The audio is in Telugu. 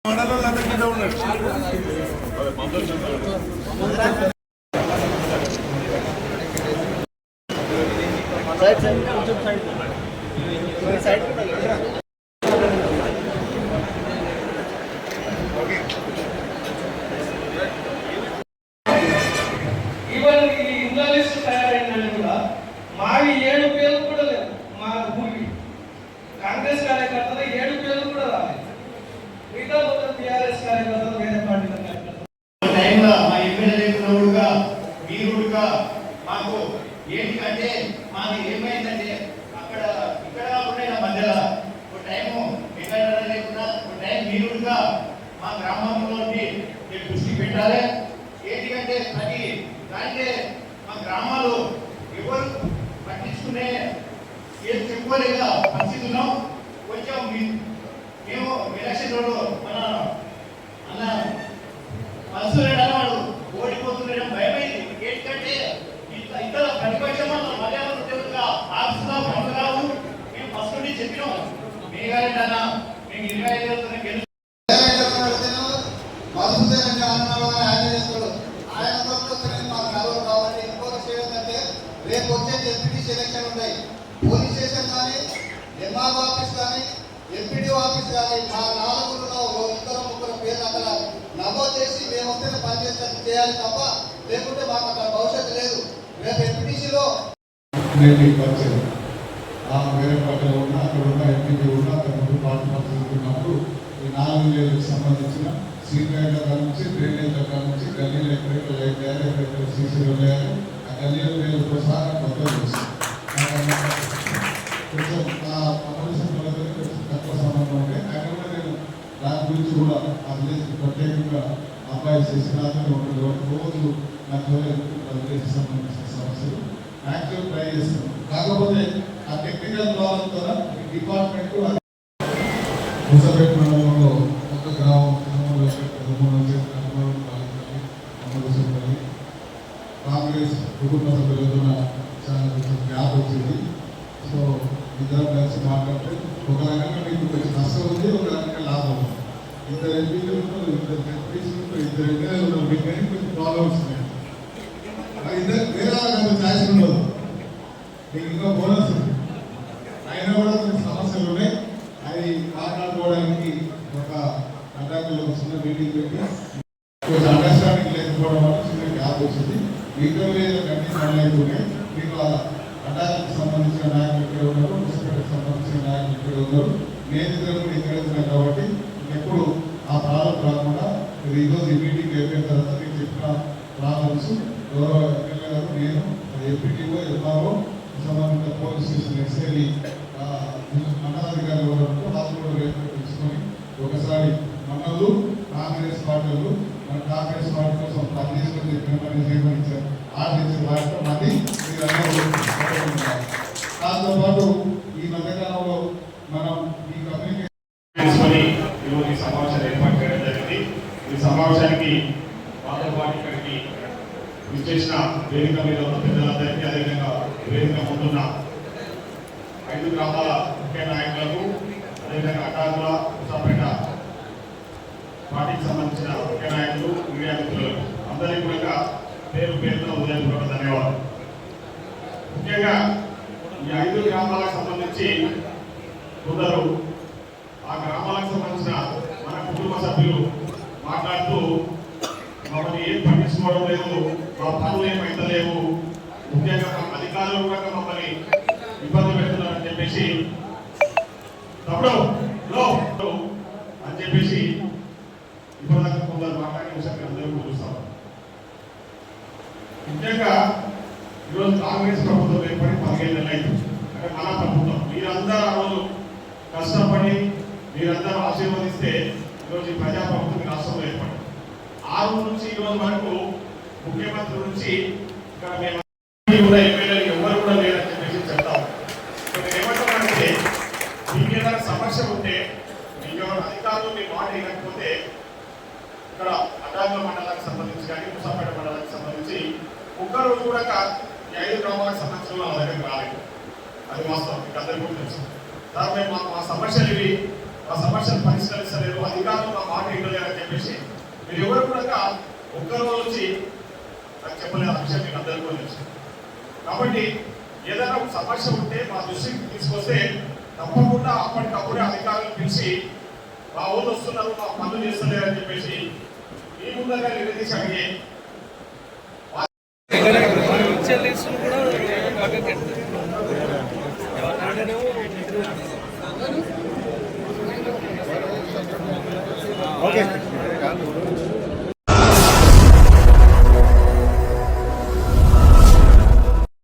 మావి 7 పేర్లు కూడా లేవు. మా భూమి కాంగ్రెస్ కార్యకర్తలు 7 పేర్లు కూడా రాలేదు. మిగతా మొత్తం టీఆర్ఎస్ కార్యకర్తలు వేరే పార్టీల టైంలో మా ఎమ్మెల్యే లేకున్నోడుగా వీరుడుగా మాకు ఏంటంటే మాది ఏమైందంటే అక్కడ ఇక్కడ ఉండే నా మధ్యలో ఒక టైము ఎక్కడ లేకుండా ఒక టైం వీరుడుగా మా గ్రామంలోకి దృష్టి పెట్టాలి. ఏంటంటే అది దాంట్లో మా గ్రామాలు ఎవరు పట్టించుకునే ఏం చెప్పుకోలేక పరిస్థితున్నాం. కొంచెం మేము ఎలక్షన్ రోడ్డు మన అన్న మనసులేడా వాడు ఓడిపోతుండడం భయమైంది. ఏంటంటే ఇతర ప్రతిపక్షం మలయాళం ఉద్యోగులుగా ఆఫీసులో పనులు మేము ఫస్ట్ నుండి చెప్పినాం. మేఘారెడ్డి మేము 25 గెలుస్తాం. రేపు వచ్చే ఎంపీటీసీ ఎలక్షన్ ఉన్నాయి. పోలీస్ స్టేషన్ కానీ ఎంఆర్ఓ ఆఫీస్ కానీ ఎంపీడీఓ ఆఫీస్ కానీ మా 4 పేర్లు అక్కడ నమోదు చేసి మేము వస్తేనే పనిచేసేది చేయాలి తప్ప లేకుంటే మాకు అక్కడ భవిష్యత్తు లేదు. రేపు ఎంపీటీసీలో వేరే పార్టీలో ఉన్న అక్కడ ఉన్న ఎంపీటీ ఉన్న అక్కడ ముందు పార్టీ పనిచేస్తున్నప్పుడు ఈ 4 ఏళ్ళకి సంబంధించిన సీట్లైట్ల కాడ నుంచి డ్రైనేజ్ల కాడ నుంచి గల్లీలు ఎక్కడెక్కడ లైట్ చేయాలి, ఎక్కడెక్కడ సీసీలు వేయాలి, ఆ గల్లీల పేర్లతో సహా మొత్తం తెలుసు. కొంచెం ఆ అమలు తక్కువ సంబంధం ఉంటే ఆయన కూడా నేను దాని గురించి కూడా ఆ విలేజ్ ప్రత్యేకంగా అబ్బాయి చేసినాకనే ఉంటుంది. రోజు నాకు విలేజ్ సంబంధించిన సమస్యలు యాక్చువల్ ట్రై చేస్తున్నాం. కాకపోతే ఆ టెక్నికల్ ప్రాబ్లం ద్వారా డిపార్ట్మెంట్ ముసపేట మండలంలో ఒక గ్రామం కాంగ్రెస్ కుటుంబ సభ్యులతో చాలా గ్యాప్ వచ్చింది. సో ఇద్దరం కలిసి మాట్లాడితే ఒక రకంగా మీకు కొంచెం నష్టం ఉంది, ఒక రకంగా లాభం ఉంది. ఇద్దరు ఎంపీలు ఉంటారు, ఇద్దరు ఎంపీలు ఉంటారు, ఇద్దరు ఎమ్మెల్యేలు ఉన్నారు. మీకు కానీ కొంచెం ప్రాబ్లమ్స్ ఉన్నాయి. ఇద్దరు వేరే వాళ్ళకి ఛాయిస్ ఉండదు. మీకు ఇంకా బోనస్ ఉంది. అయినా కూడా కొన్ని సమస్యలు ఉన్నాయి. అవి మాట్లాడుకోవడానికి ఒక అడ్డాకులో చిన్న మీటింగ్ పెట్టి కొంచెం అండర్స్టాండింగ్ లేకపోవడం వల్ల చిన్న గ్యాప్ వచ్చింది. మిగతా అన్ని పనులైతున్నాయి. మీకు అడ్డాకు సంబంధించిన నాయకులు ఇక్కడ ఉన్నారు, మున్సిపాలిటీకి సంబంధించిన నాయకులు ఇక్కడ ఉన్నారు, నేతలు కూడా ఇక్కడ ఉన్నాయి. కాబట్టి ఎప్పుడు ఆ ప్రాబ్లం రాకుండా ఈరోజు ఈ మీటింగ్ అయిపోయిన తర్వాత మీకు చెప్పిన ప్రాబ్లమ్స్ గౌరవ ఎమ్మెల్యే గారు, నేను ఎంపీటీఓ ఎంఆర్ఓ సంబంధిత పోలీస్ స్టేషన్ ఎక్స్ఐ మండలాధికారులు ఎవరు వాళ్ళు కూడా రేపు తెలుసుకొని ఒకసారి మనలు కాంగ్రెస్ పార్టీలు మన కాంగ్రెస్ పార్టీ కోసం పనిచేసుకొని చెప్పిన పని చేయమనిచ్చారు. ఆర్టీసీ వాటితో మళ్ళీ దాంతో పాటు ఈ మధ్యకాలంలో మనం ఈ కమ్యూనికేషన్ ఈరోజు సమావేశాన్ని ఏర్పాటు చేయడం జరిగింది. ఈ సమావేశానికి వారితో పాటు ఇక్కడికి విచ్చేసిన వేదిక మీద ఉన్న పెద్దలందరికీ, అదేవిధంగా వేదిక ముందున్న 5 గ్రామాల ముఖ్య నాయకులకు, అదేవిధంగా అటాకుల ఉసాపేట పార్టీకి సంబంధించిన ముఖ్య నాయకులు, మీడియా మిత్రులకు అందరికీ కూడా పేరు పేరుతో ఉదయపూర్వక ధన్యవాదాలు. ముఖ్యంగా ఈ 5 గ్రామాలకు సంబంధించి కొందరు ఆ గ్రామాలకు సంబంధించిన మన కుటుంబ సభ్యులు మాట్లాడుతూ మమ్మల్ని ఏం పట్టించుకోవడం లేదు, మా పనులు ఏమైతలేవు, ముఖ్యంగా మా అధికారులు కూడా మమ్మల్ని ఇబ్బంది పెడుతున్నారని చెప్పేసి తప్పుడు అని చెప్పేసి ఇప్పటిదాకా కొందరు మాట్లాడే విషయాన్ని అందరూ చూస్తాం. ముఖ్యంగా ఈరోజు కాంగ్రెస్ ప్రభుత్వం ఏర్పడి 15 నెలలు అయింది. అంటే మన ప్రభుత్వం మీరందరూ ఆ రోజు కష్టపడి మీరందరూ ఆశీర్వదిస్తే ఈరోజు ఈ ప్రజాప్రభుత్వం రాష్ట్రంలో ఏర్పడింది. ఆ రోజు నుంచి ఈరోజు వరకు ముఖ్యమంత్రి నుంచి ఇక్కడ మేము ఎమ్మెల్యేలు ఎవరు కూడా లేరని చెప్పేసి చెప్తాం. నేను ఏమంటున్నానంటే మీకు ఏదైనా సమస్య ఉంటే మీకు ఎవరైనా అధికారులు మీ మాట వినకపోతే ఇక్కడ అడ్డాకుల మండలానికి సంబంధించి కానీ ముసాపేట మండలానికి సంబంధించి ఒక్కరోజు కూడా ఈ 5 గ్రామాలకు సంబంధించిన నా దగ్గరికి రాలేదు. అది వాస్తవం, మీకు అందరికీ కూడా తెలుసు. సార్ మేము మా సమస్యలు ఇవి, మా సమస్యలు పరిష్కరిస్తలేరు, అధికారులు మా మాట ఇవ్వలేరు అని చెప్పేసి మీరు ఎవరు కూడా ఒక్కరోజు వచ్చి నాకు చెప్పలేదు ఆ విషయం మీకు అందరికీ కూడా తెలుసు. కాబట్టి ఏదైనా ఒక సమస్య ఉంటే మా దృష్టికి తీసుకొస్తే తప్పకుండా అప్పటికప్పుడే అధికారులను పిలిచి మా ఊళ్ళు వస్తున్నారు, మా పనులు చేస్తలేరు అని చెప్పేసి మీ ముందరగా నిలదీసి అడిగే